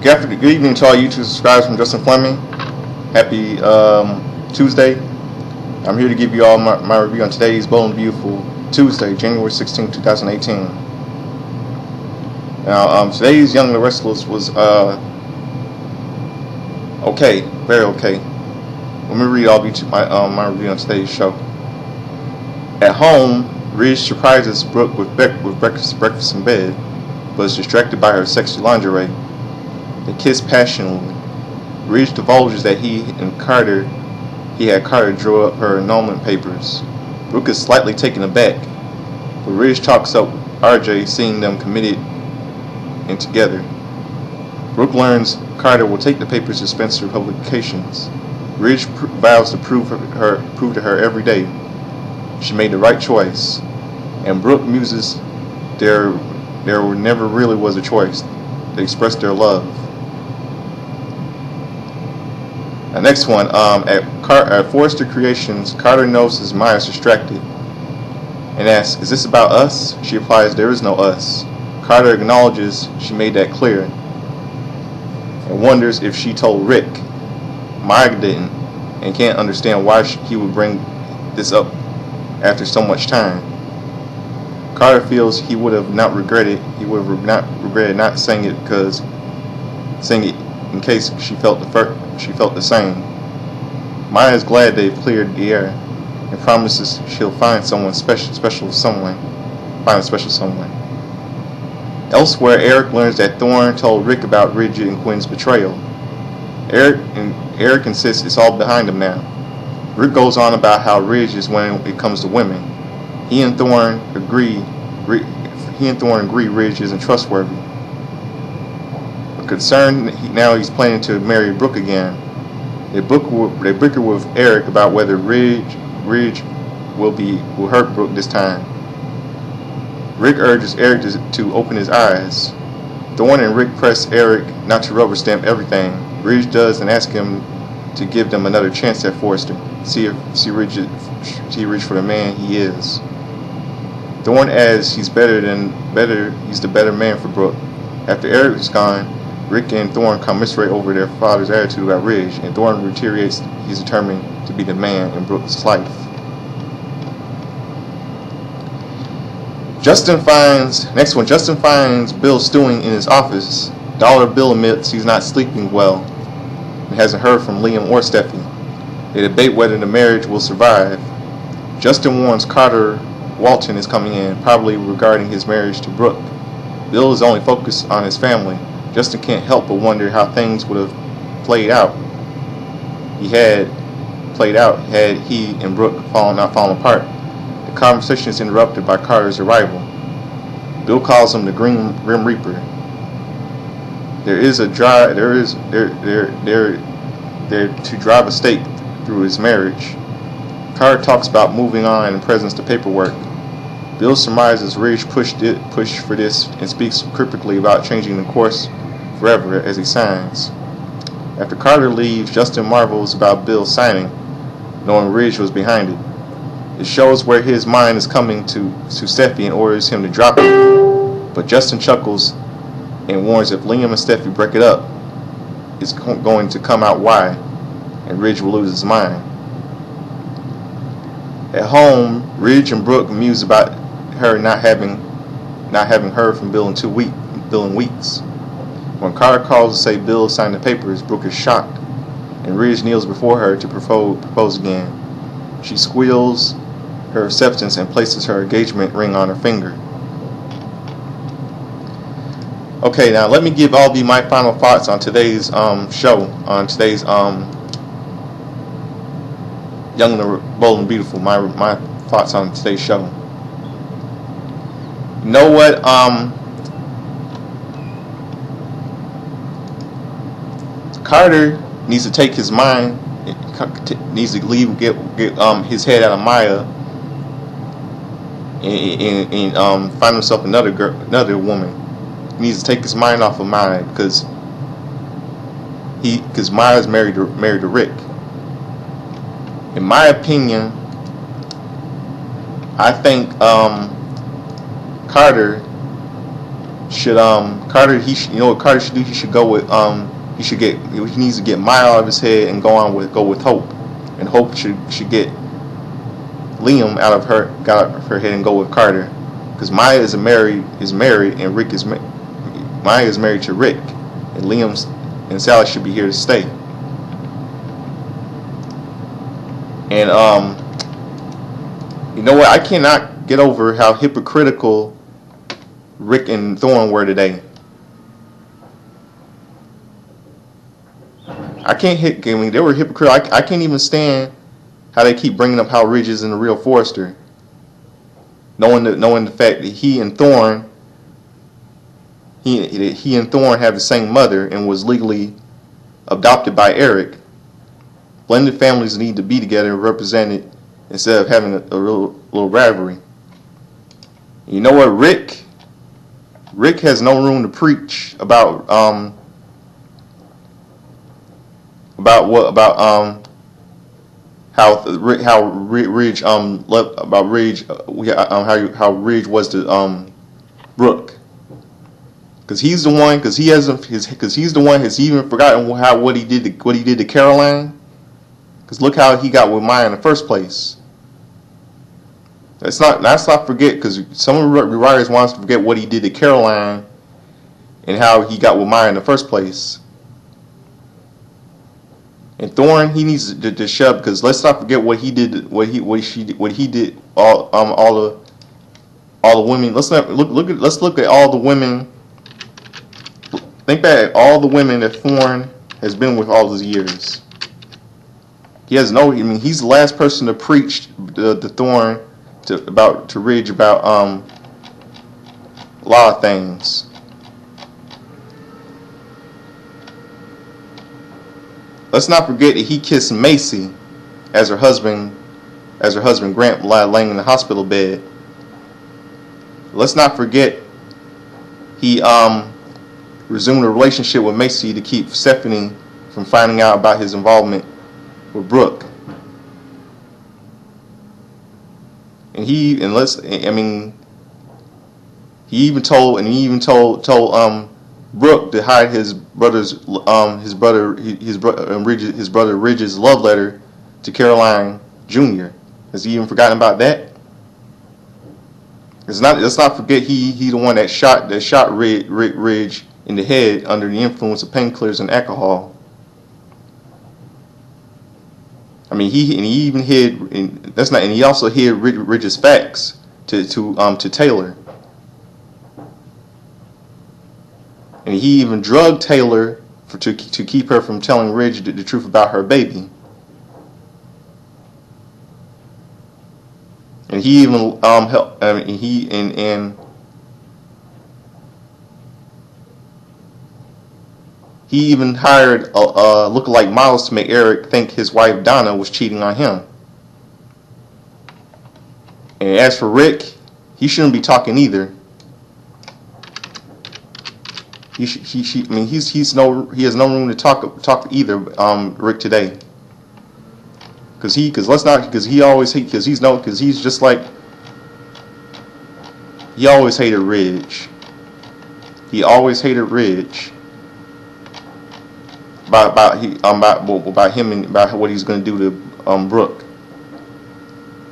Good evening to all YouTube subscribers from Justin Fleming. Happy Tuesday. I'm here to give you all my review on today's Bold and Beautiful Tuesday, January 16, 2018. Now, today's Young and the Restless was okay, very okay. Let me read all my review on today's show. At home, Ridge surprises Brooke with breakfast in bed, but is distracted by her sexy lingerie. They kiss passionately. Ridge divulges that he had Carter draw up her annulment papers. Brooke is slightly taken aback, but Ridge talks up RJ, seeing them committed and together. Brooke learns Carter will take the papers to Spencer Publications. Ridge vows to prove to her every day she made the right choice, and Brooke muses there never really was a choice. They express their love. The next one, at Forrester Creations, Carter notices Maya's distracted and asks, "Is this about us?" She replies, "There is no us." Carter acknowledges she made that clear and wonders if she told Rick. Maya didn't and can't understand why he would bring this up after so much time. Carter feels he would have not regretted not saying it in case she felt the same. Maya is glad they've cleared the air and promises she'll find someone special someone. Elsewhere, Eric learns that Thorne told Rick about Ridge and Quinn's betrayal. Eric insists it's all behind him now. Rick goes on about how Ridge is when it comes to women. He and Thorne agree Ridge isn't trustworthy. Concerned, now he's planning to marry Brooke again. They bicker with Eric about whether Ridge will hurt Brooke this time. Rick urges Eric to open his eyes. Thorne and Rick press Eric not to rubber stamp everything. Ridge does and asks him to give them another chance at Forrester. See Ridge for the man he is. Thorne adds he's the better man for Brooke. After Eric is gone, Rick and Thorne commiserate over their father's attitude about Ridge, and Thorne reiterates he's determined to be the man in Brooke's life. Justin finds Bill stewing in his office. Dollar Bill admits he's not sleeping well and hasn't heard from Liam or Steffi. They debate whether the marriage will survive. Justin warns Carter Walton is coming in, probably regarding his marriage to Brooke. Bill is only focused on his family. Justin can't help but wonder how things would have played out had he and Brooke not fallen apart. The conversation is interrupted by Carter's arrival. Bill calls him the Grim Reaper. There to drive a stake through his marriage. Carter talks about moving on and presents the paperwork. Bill surmises Ridge pushed for this and speaks cryptically about changing the course forever as he signs. After Carter leaves, Justin marvels about Bill signing, knowing Ridge was behind it. It shows where his mind is coming to Steffi and orders him to drop it. But Justin chuckles and warns if Liam and Steffi break it up, it's going to come out why, and Ridge will lose his mind. At home, Ridge and Brooke muse about her not having heard from Bill in weeks. When Carter calls to say Bill signed the papers, Brooke is shocked, and Ridge kneels before her to propose again. She squeals her acceptance and places her engagement ring on her finger. Okay, now let me give all my final thoughts on today's show, on today's Young and Bold and Beautiful, my thoughts on today's show. You know what? Carter needs to take his mind, needs to get his head out of Maya and find himself another woman. He needs to take his mind off of Maya because Maya's married to Rick. In my opinion, I think Carter should Carter, you know what Carter should do? He should go with he needs to get Maya out of his head and go with Hope, and Hope should get Liam out of her head and go with Carter, because Maya is married, and Maya is married to Rick, and Liam's and Sally should be here to stay. And you know what? I cannot get over how hypocritical Rick and Thorne were today. I mean, they were hypocritical. I can't even stand how they keep bringing up how Ridge isn't a real Forrester, knowing the fact that he and Thorne have the same mother and was legally adopted by Eric. Blended families need to be together and represented instead of having a little rivalry. You know what, Rick has no room to preach about how Ridge how Ridge was to Brooke, because he's the one has even forgotten what he did to Caroline. Because look how he got with Maya in the first place. Let's not forget, because some of the writers want us to forget what he did to Caroline and how he got with Maya in the first place. And Thorne, he needs to shut up, because let's not forget what he did. What he did. All the women. Let's look at all the women. Think back at all the women that Thorne has been with all these years. He has no. I mean, he's the last person to preach the Thorne to Ridge about a lot of things. Let's not forget that he kissed Macy as her husband Grant laying in the hospital bed. Let's not forget he resumed a relationship with Macy to keep Stephanie from finding out about his involvement with Brooke. And he even told Brooke to hide his brother Ridge's love letter to Caroline Jr. Has he even forgotten about that? Let's not forget he the one that shot Ridge in the head under the influence of painkillers and alcohol. I mean, he also hid Ridge's facts to Taylor. And he even drugged Taylor to keep her from telling Ridge the truth about her baby. And he even helped. I mean, he even hired a lookalike Miles to make Eric think his wife Donna was cheating on him. And as for Rick, he shouldn't be talking either. He has no room to talk either. Rick today, because he's just like he always hated Ridge. He always hated Ridge about him and about what he's going to do to Brooke.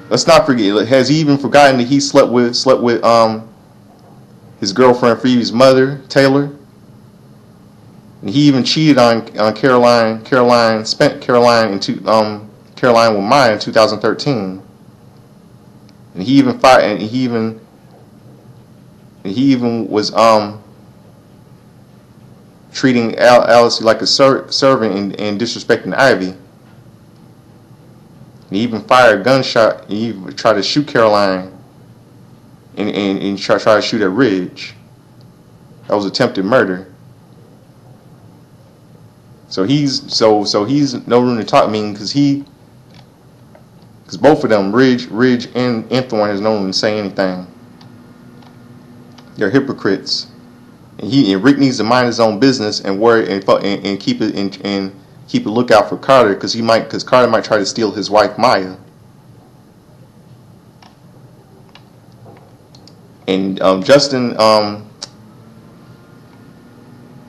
Let's not forget. Has he even forgotten that he slept with his girlfriend Phoebe's mother, Taylor? And he even cheated on Caroline. Caroline spent Caroline with Maya in 2013. And he even fired. And he even was treating Alice like a servant and disrespecting Ivy. And he even fired a gunshot. And he even tried to shoot Caroline and try to shoot at Ridge. That was attempted murder. So he's no room to talk. I mean, because both of them, Ridge and Thorne, has no room to say anything. They're hypocrites, and Rick needs to mind his own business and worry and keep a lookout for Carter, because Carter might try to steal his wife Maya. And Justin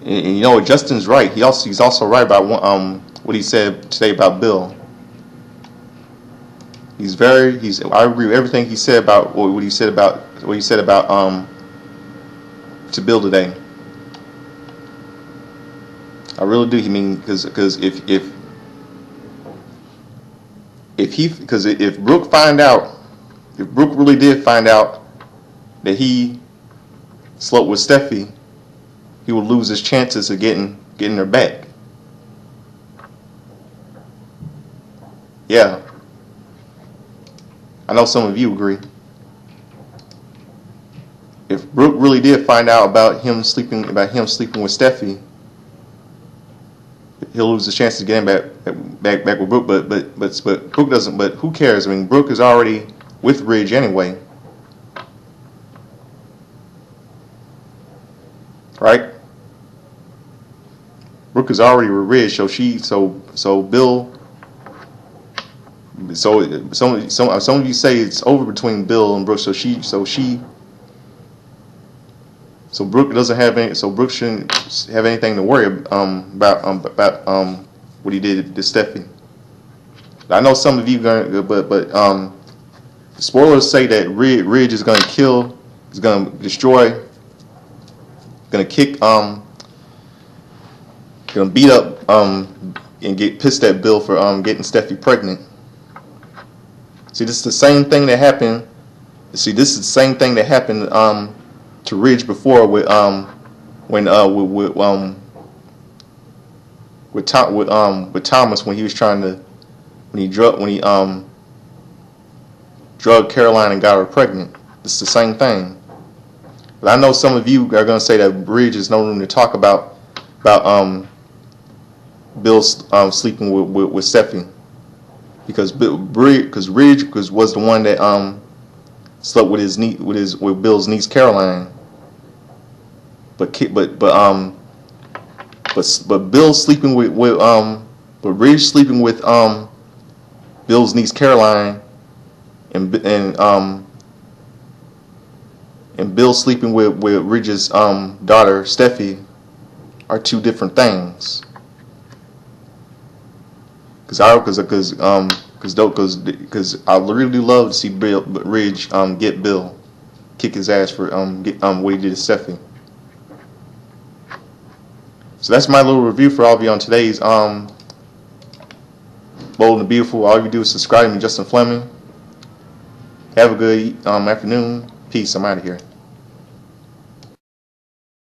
And you know what? Justin's right. He's also right about what he said today about Bill. I agree with everything he said about what he said about to Bill today. I really do. I mean, because if Brooke really did find out that he slept with Steffi, he would lose his chances of getting her back. Yeah, I know some of you agree. If Brooke really did find out about him sleeping with Steffi, he'll lose his chances of getting back with Brooke. But Brooke doesn't. But who cares? I mean, Brooke is already with Ridge anyway, right? Brooke is already with Ridge, so Bill. So some of you say it's over between Bill and Brooke. So Brooke doesn't have any. So Brooke shouldn't have anything to worry about what he did to Steffi. I know some of you but spoilers say that Ridge is going to kill, is going to destroy, going to kick, going to beat up and get pissed at Bill for getting Steffi pregnant. See, this is the same thing that happened. See, this is the same thing that happened to Ridge before with Thomas when he was trying to when he drugged Caroline and got her pregnant. It's the same thing. But I know some of you are going to say that Ridge is no room to talk about Bill sleeping with Steffi. Because Ridge was the one that slept with Bill's niece Caroline, but Bill sleeping but Ridge sleeping with Bill's niece Caroline, and Bill sleeping with Ridge's daughter Steffi are two different things. Because I really do love to see Ridge get Bill, kick his ass for what he did to Steffi. So that's my little review for all of you on today's Bold and Beautiful. All you do is subscribe to me, Justin Fleming. Have a good afternoon. Peace. I'm out of here.